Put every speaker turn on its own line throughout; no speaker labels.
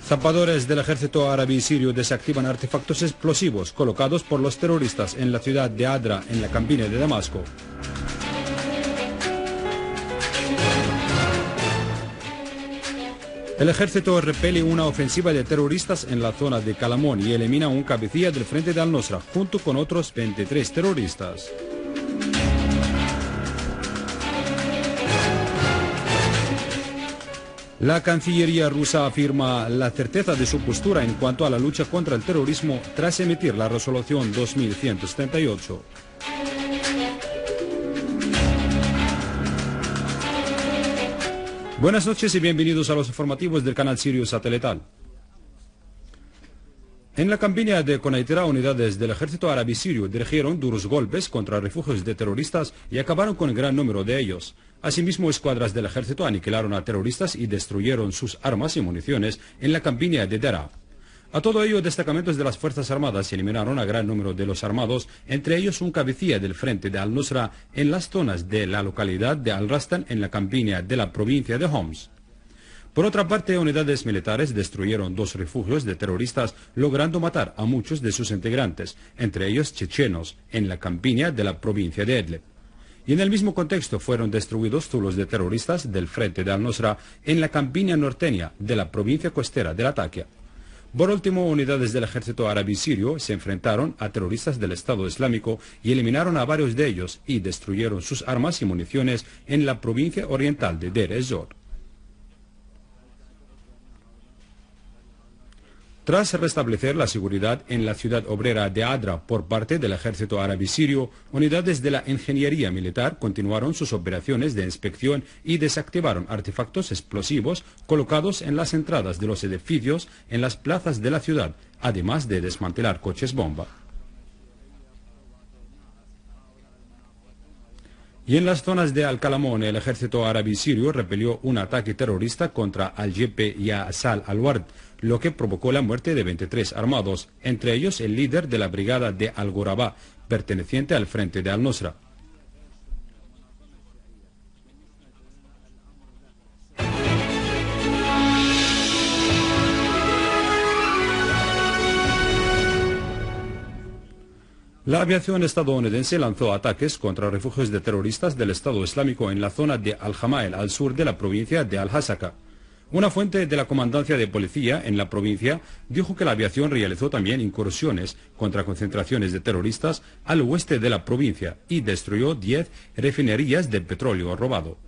Zapadores del ejército árabe sirio desactivan artefactos explosivos colocados por los terroristas en la ciudad de Adra, en la campiña de Damasco. El ejército repele una ofensiva de terroristas en la zona de Calamón y elimina un cabecilla del frente de Al-Nusra, junto con otros 23 terroristas. La Cancillería rusa afirma la certeza de su postura en cuanto a la lucha contra el terrorismo tras emitir la resolución 2178. Buenas noches y bienvenidos a los informativos del canal Sirio Satelital. En la campiña de Konaitira, unidades del ejército árabe sirio dirigieron duros golpes contra refugios de terroristas y acabaron con un gran número de ellos. Asimismo, escuadras del ejército aniquilaron a terroristas y destruyeron sus armas y municiones en la campiña de Dera. A todo ello, destacamentos de las Fuerzas Armadas eliminaron a gran número de los armados, entre ellos un cabecilla del frente de Al-Nusra en las zonas de la localidad de Al-Rastan en la campiña de la provincia de Homs. Por otra parte, unidades militares destruyeron 2 refugios de terroristas, logrando matar a muchos de sus integrantes, entre ellos chechenos, en la campiña de la provincia de Idlib. Y en el mismo contexto fueron destruidos zulos de terroristas del frente de Al-Nusra en la campiña norteña de la provincia costera de Latakia. Por último, unidades del ejército árabe sirio se enfrentaron a terroristas del Estado Islámico y eliminaron a varios de ellos y destruyeron sus armas y municiones en la provincia oriental de Deir ez-Zor. Tras restablecer la seguridad en la ciudad obrera de Adra por parte del ejército árabe sirio, unidades de la ingeniería militar continuaron sus operaciones de inspección y desactivaron artefactos explosivos colocados en las entradas de los edificios en las plazas de la ciudad, además de desmantelar coches bomba. Y en las zonas de Al-Calamón, el ejército árabe sirio repelió un ataque terrorista contra Al-Jepe y a Sal al-Ward, lo que provocó la muerte de 23 armados, entre ellos el líder de la brigada de Al-Ghorabá, perteneciente al frente de Al-Nusra. La aviación estadounidense lanzó ataques contra refugios de terroristas del Estado Islámico en la zona de Al-Jamael, al sur de la provincia de Al-Hasaka. Una fuente de la comandancia de policía en la provincia dijo que la aviación realizó también incursiones contra concentraciones de terroristas al oeste de la provincia y destruyó 10 refinerías de petróleo robado.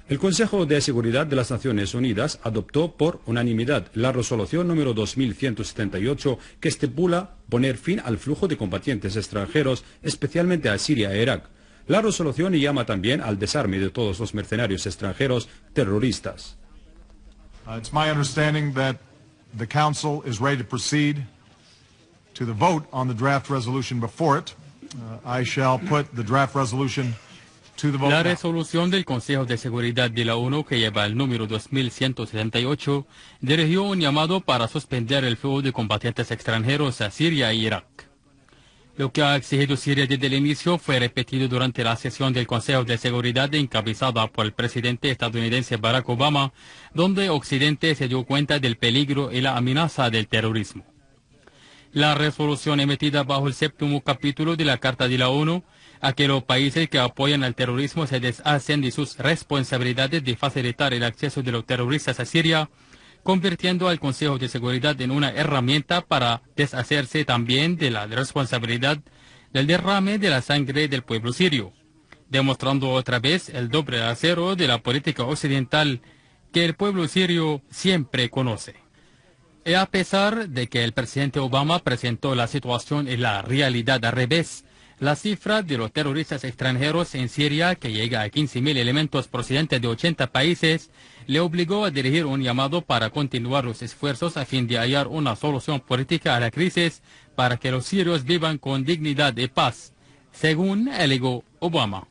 El Consejo de Seguridad de las Naciones Unidas adoptó por unanimidad la resolución número 2178 que estipula poner fin al flujo de combatientes extranjeros, especialmente a Siria e Irak. La resolución llama también al desarme de todos los mercenarios extranjeros terroristas.
It's my understanding that the Council is ready to proceed to the vote on the draft resolution before it. I shall put the draft resolution to the vote
La
now.
resolución del Consejo de Seguridad de la ONU, que lleva el número 2178, dirigió un llamado para suspender el flujo de combatientes extranjeros a Siria e Irak. Lo que ha exigido Siria desde el inicio fue repetido durante la sesión del Consejo de Seguridad encabezada por el presidente estadounidense Barack Obama, donde Occidente se dio cuenta del peligro y la amenaza del terrorismo. La resolución emitida bajo el 7º capítulo de la Carta de la ONU a que los países que apoyan al terrorismo se deshacen de sus responsabilidades de facilitar el acceso de los terroristas a Siria, convirtiendo al Consejo de Seguridad en una herramienta para deshacerse también de la responsabilidad del derrame de la sangre del pueblo sirio, demostrando otra vez el doble rasero de la política occidental que el pueblo sirio siempre conoce. Y a pesar de que el presidente Obama presentó la situación y la realidad al revés, la cifra de los terroristas extranjeros en Siria, que llega a 15.000 elementos procedentes de 80 países, le obligó a dirigir un llamado para continuar los esfuerzos a fin de hallar una solución política a la crisis para que los sirios vivan con dignidad y paz, según alegó Obama.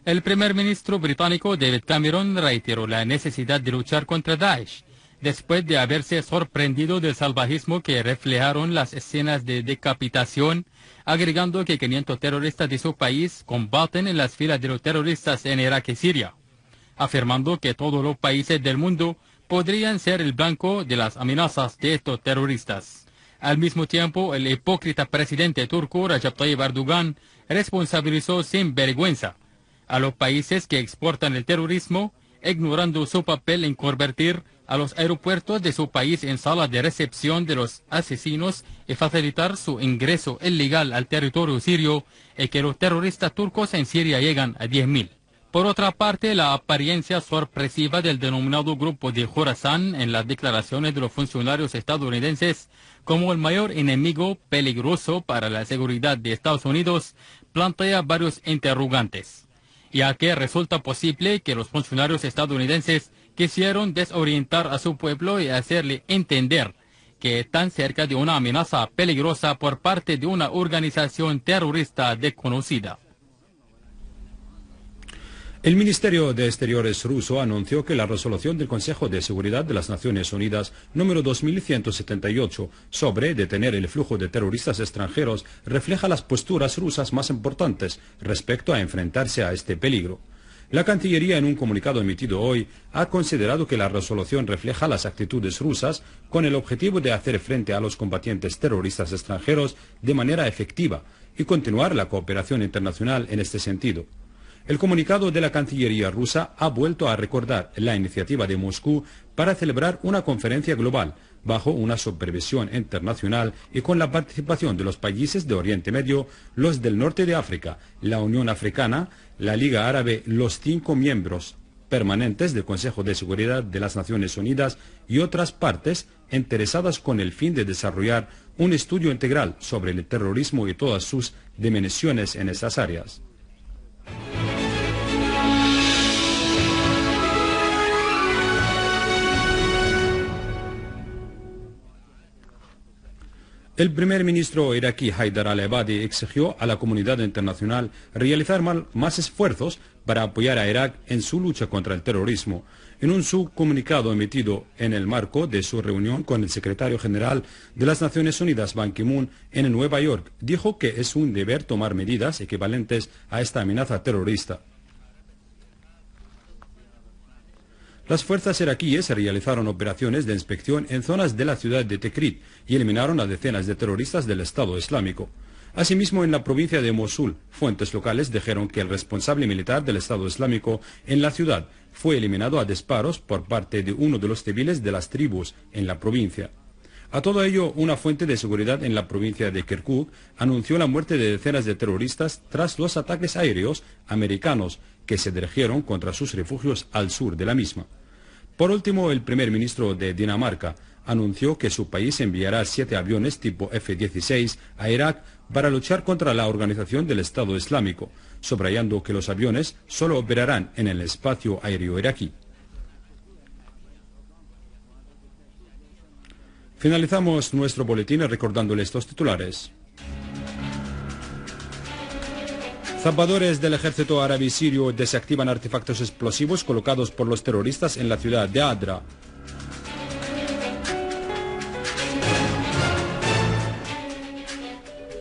El primer ministro británico David Cameron reiteró la necesidad de luchar contra Daesh, después de haberse sorprendido del salvajismo que reflejaron las escenas de decapitación, agregando que 500 terroristas de su país combaten en las filas de los terroristas en Irak y Siria. afirmando que todos los países del mundo podrían ser el blanco de las amenazas de estos terroristas. Al mismo tiempo, el hipócrita presidente turco Recep Tayyip Erdogan responsabilizó sin vergüenza a los países que exportan el terrorismo, ignorando su papel en convertir a los aeropuertos de su país en salas de recepción de los asesinos y facilitar su ingreso ilegal al territorio sirio, y que los terroristas turcos en Siria llegan a 10.000. Por otra parte, la apariencia sorpresiva del denominado grupo de Khorasan en las declaraciones de los funcionarios estadounidenses como el mayor enemigo peligroso para la seguridad de Estados Unidos plantea varios interrogantes, ya que resulta posible que los funcionarios estadounidenses quisieron desorientar a su pueblo y hacerle entender que están cerca de una amenaza peligrosa por parte de una organización terrorista desconocida.
El Ministerio de Exteriores ruso anunció que la resolución del Consejo de Seguridad de las Naciones Unidas número 2178 sobre detener el flujo de terroristas extranjeros refleja las posturas rusas más importantes respecto a enfrentarse a este peligro. La Cancillería, en un comunicado emitido hoy, ha considerado que la resolución refleja las actitudes rusas con el objetivo de hacer frente a los combatientes terroristas extranjeros de manera efectiva y continuar la cooperación internacional en este sentido. El comunicado de la Cancillería rusa ha vuelto a recordar la iniciativa de Moscú para celebrar una conferencia global bajo una supervisión internacional y con la participación de los países de Oriente Medio, los del norte de África, la Unión Africana, la Liga Árabe, los 5 miembros permanentes del Consejo de Seguridad de las Naciones Unidas y otras partes interesadas con el fin de desarrollar un estudio integral sobre el terrorismo y todas sus dimensiones en esas áreas. El primer ministro iraquí Haidar al-Abadi exigió a la comunidad internacional realizar más esfuerzos para apoyar a Irak en su lucha contra el terrorismo. En un subcomunicado emitido en el marco de su reunión con el secretario general de las Naciones Unidas, Ban Ki-moon, en Nueva York, dijo que es un deber tomar medidas equivalentes a esta amenaza terrorista. Las fuerzas iraquíes realizaron operaciones de inspección en zonas de la ciudad de Tikrit y eliminaron a decenas de terroristas del Estado Islámico. Asimismo, en la provincia de Mosul, fuentes locales dijeron que el responsable militar del Estado Islámico en la ciudad fue eliminado a disparos por parte de uno de los civiles de las tribus en la provincia. A todo ello, una fuente de seguridad en la provincia de Kirkuk anunció la muerte de decenas de terroristas tras los ataques aéreos americanos que se dirigieron contra sus refugios al sur de la misma. Por último, el primer ministro de Dinamarca anunció que su país enviará 7 aviones tipo F-16 a Irak para luchar contra la organización del Estado Islámico, subrayando que los aviones solo operarán en el espacio aéreo iraquí. Finalizamos nuestro boletín recordándole estos titulares. Zapadores del ejército árabe sirio desactivan artefactos explosivos colocados por los terroristas en la ciudad de Adra.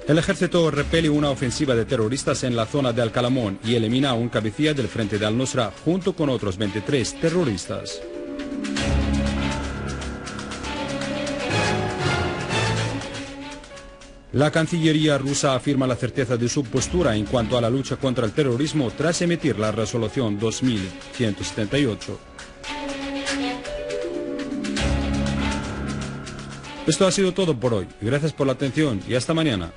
El ejército repele una ofensiva de terroristas en la zona de Al-Kalamón y elimina a un cabecilla del frente de Al-Nusra junto con otros 23 terroristas. La Cancillería rusa afirma la certeza de su postura en cuanto a la lucha contra el terrorismo tras emitir la resolución 2178. Esto ha sido todo por hoy. Gracias por la atención y hasta mañana.